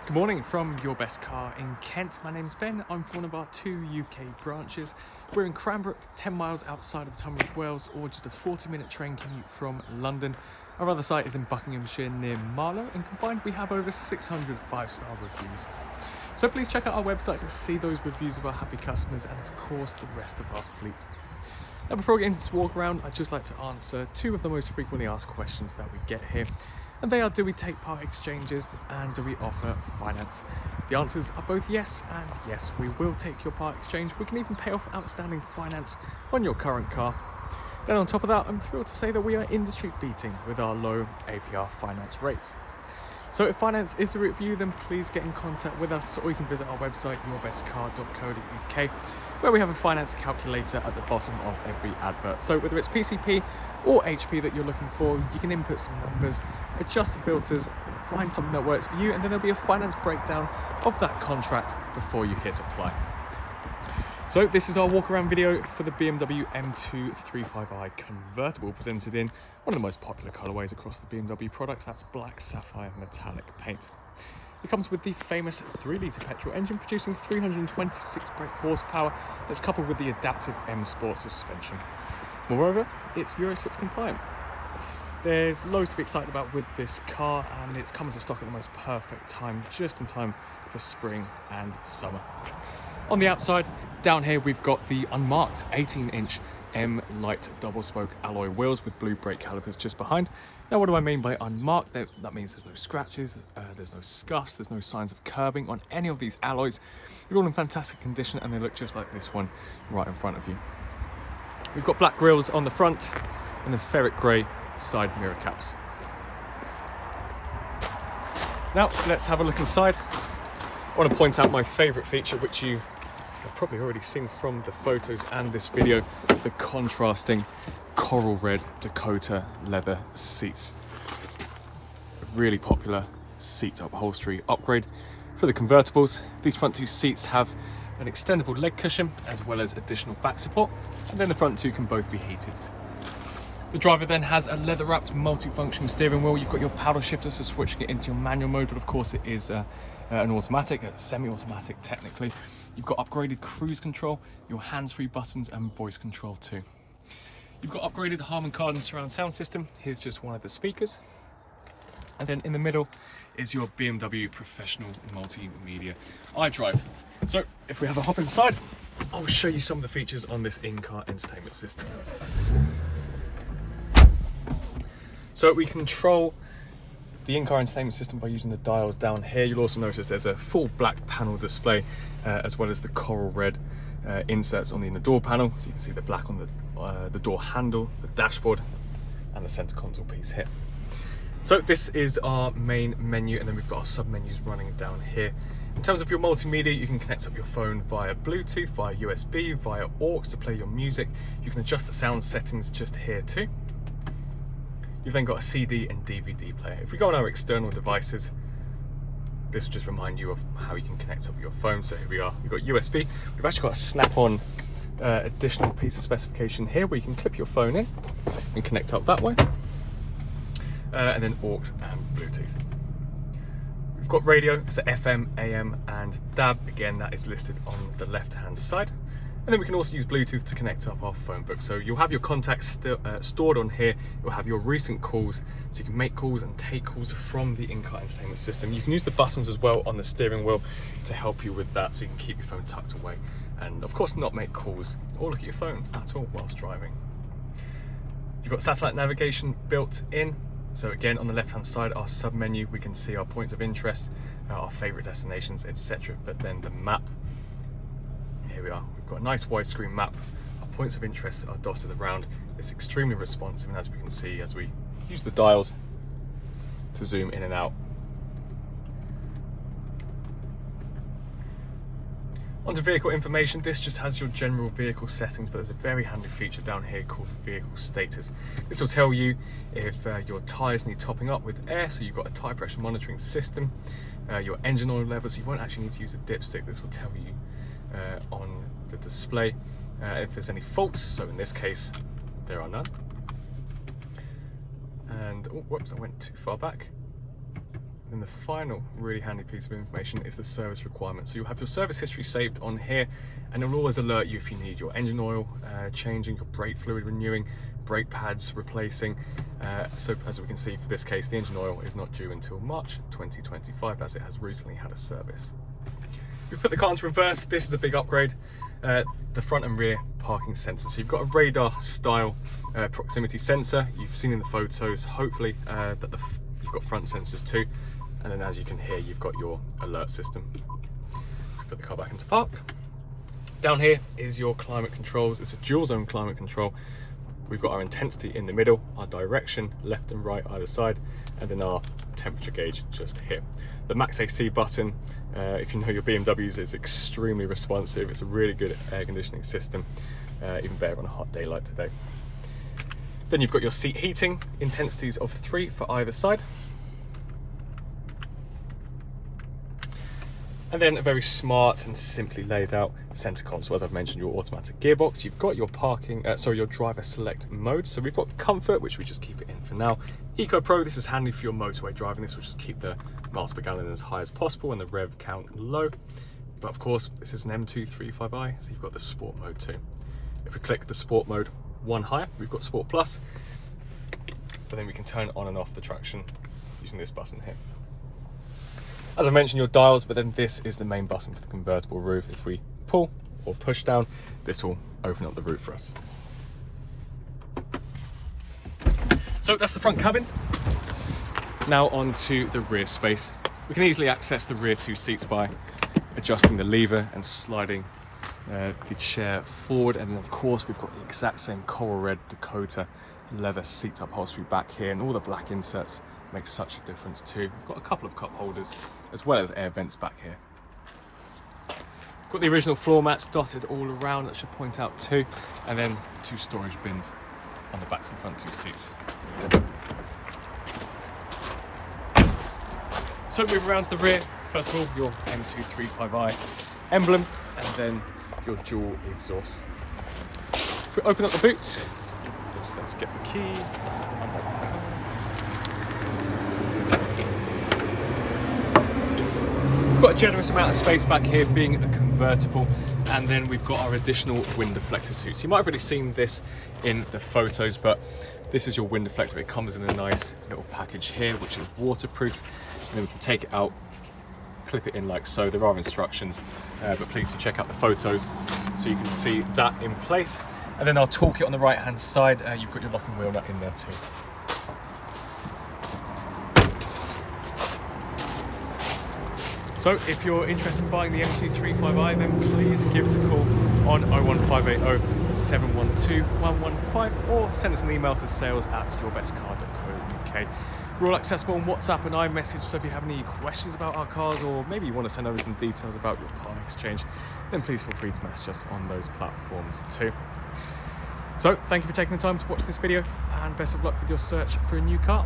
Good morning from Your Best Car in Kent. My name's Ben. I'm from one of our 2 UK branches. We're in Cranbrook, 10 miles outside of Tunbridge Wells, or just a 40-minute train commute from London. Our other site is in Buckinghamshire near Marlow, and combined we have over 600 5-star reviews. So please check out our website to see those reviews of our happy customers and of course the rest of our fleet. Now before we get into this walk around, I'd just like to answer 2 of the most frequently asked questions that we get here. And they are, do we take part exchanges and do we offer finance? The answers are both yes and yes, we will take your part exchange. We can even pay off outstanding finance on your current car. Then on top of that, I'm thrilled to say that we are industry beating with our low Apr Finance Rates. So if finance is the route for you, then please get in contact with us, or you can visit our website, yourbestcar.co.uk, where we have a finance calculator at the bottom of every advert. So whether it's PCP or HP that you're looking for, you can input some numbers, adjust the filters, find something that works for you, and then there'll be a finance breakdown of that contract before you hit apply. So this is our walk around video for the BMW M235i convertible, presented in one of the most popular colorways across the BMW products. That's black sapphire metallic paint. It comes with the famous 3-litre petrol engine producing 326 brake horsepower. It's coupled with the adaptive M Sport suspension. Moreover, it's Euro 6 compliant. There's loads to be excited about with this car, and it's coming to stock at the most perfect time, just in time for spring and summer. On the outside, down here, we've got the unmarked 18-inch M Light double spoke alloy wheels with blue brake calipers just behind. Now, what do I mean by unmarked? That means there's no scratches, there's no scuffs, there's no signs of curbing on any of these alloys. They're all in fantastic condition, and they look just like this one right in front of you. We've got black grills on the front and the ferret grey side mirror caps. Now, let's have a look inside. I want to point out my favourite feature, which you have probably already seen from the photos and this video, the contrasting coral red Dakota leather seats. A really popular seat upholstery upgrade for the convertibles. These front 2 seats have an extendable leg cushion as well as additional back support, and then the front 2 can both be heated. The driver then has a leather-wrapped multi-function steering wheel. You've got your paddle shifters for switching it into your manual mode, but of course it is an automatic, a semi-automatic technically. You've got upgraded cruise control, your hands-free buttons and voice control too. You've got upgraded Harman Kardon surround sound system. Here's just one of the speakers. And then in the middle is your BMW professional multimedia iDrive. So if we have a hop inside, I'll show you some of the features on this in-car entertainment system. So we control the in-car entertainment system by using the dials down here. You'll also notice there's a full black panel display, as well as the coral red inserts on the inner door panel. So you can see the black on the door handle, the dashboard, and the center console piece here. So this is our main menu, and then we've got our sub-menus running down here. In terms of your multimedia, you can connect up your phone via Bluetooth, via USB, via aux to play your music. You can adjust the sound settings just here too. You've then got a CD and DVD player. If we go on our external devices, this will just remind you of how you can connect up your phone. So here we are, we've got USB. We've actually got a snap-on additional piece of specification here where you can clip your phone in and connect up that way. And then aux and Bluetooth. We've got radio, so FM, AM and DAB. Again, that is listed on the left-hand side. And then we can also use Bluetooth to connect up our phone book. So you'll have your contacts stored on here. You'll have your recent calls, so you can make calls and take calls from the in-car entertainment system. You can use the buttons as well on the steering wheel to help you with that, so you can keep your phone tucked away. And of course not make calls or look at your phone at all whilst driving. You've got satellite navigation built in. So again, on the left-hand side, our sub-menu, we can see our points of interest, our favorite destinations, etc. But then the map, here we are. We've got a nice widescreen map. Our points of interest are dotted around. It's extremely responsive, and as we can see, as we use the dials to zoom in and out. Onto vehicle information. This just has your general vehicle settings, but there's a very handy feature down here called vehicle status. This will tell you if your tyres need topping up with air, so you've got a tyre pressure monitoring system, your engine oil level, so you won't actually need to use a dipstick. This will tell you on the display if there's any faults, so in this case there are none. And oh, whoops, I went too far back. And the final really handy piece of information is the service requirement. So you'll have your service history saved on here, and it will always alert you if you need your engine oil changing, your brake fluid renewing, brake pads replacing. So as we can see for this case, the engine oil is not due until March 2025 as it has recently had a service. We put the car into reverse. This is a big upgrade. The front and rear parking sensor. So you've got a radar style proximity sensor. You've seen in the photos, hopefully, that you've got front sensors too. And then as you can hear, you've got your alert system. Put the car back into park. Down here is your climate controls. It's a dual zone climate control. We've got our intensity in the middle, our direction, left and right either side, and then our temperature gauge just here. The max AC button, if you know your BMWs, is extremely responsive. It's a really good air conditioning system, even better on a hot day like today. Then you've got your seat heating, intensities of 3 for either side. And then a very smart and simply laid out center console. As I've mentioned, your automatic gearbox. You've got your your driver select mode. So we've got comfort, which we just keep it in for now. Eco Pro, this is handy for your motorway driving. This will just keep the miles per gallon as high as possible and the rev count low. But of course, this is an M235i, so you've got the sport mode too. If we click the sport mode one higher, we've got Sport Plus, but then we can turn on and off the traction using this button here. As I mentioned, your dials, but then this is the main button for the convertible roof. If we pull or push down, this will open up the roof for us. So that's the front cabin. Now on to the rear space. We can easily access the rear 2 seats by adjusting the lever and sliding the chair forward. And then of course, we've got the exact same coral red Dakota leather seat upholstery back here, and all the black inserts makes such a difference too. We've got a couple of cup holders as well as air vents back here. Got the original floor mats dotted all around, that should point out too, and then 2 storage bins on the backs of the front 2 seats. So moving around to the rear, first of all your M235i emblem, and then your dual exhaust. If we open up the boot, just let's get the key, unlock the car. We've got a generous amount of space back here, being a convertible, and then we've got our additional wind deflector too. So you might have already seen this in the photos, but this is your wind deflector. It comes in a nice little package here, which is waterproof, and then we can take it out, clip it in like so. There are instructions, but please do check out the photos so you can see that in place. And then our toolkit on the right hand side, you've got your lock and wheel nut in there too. So if you're interested in buying the M235i, then please give us a call on 01580 712 115 or send us an email to sales@yourbestcar.co.uk. We're all accessible on WhatsApp and iMessage, so if you have any questions about our cars, or maybe you want to send over some details about your part exchange, then please feel free to message us on those platforms too. So thank you for taking the time to watch this video, and best of luck with your search for a new car.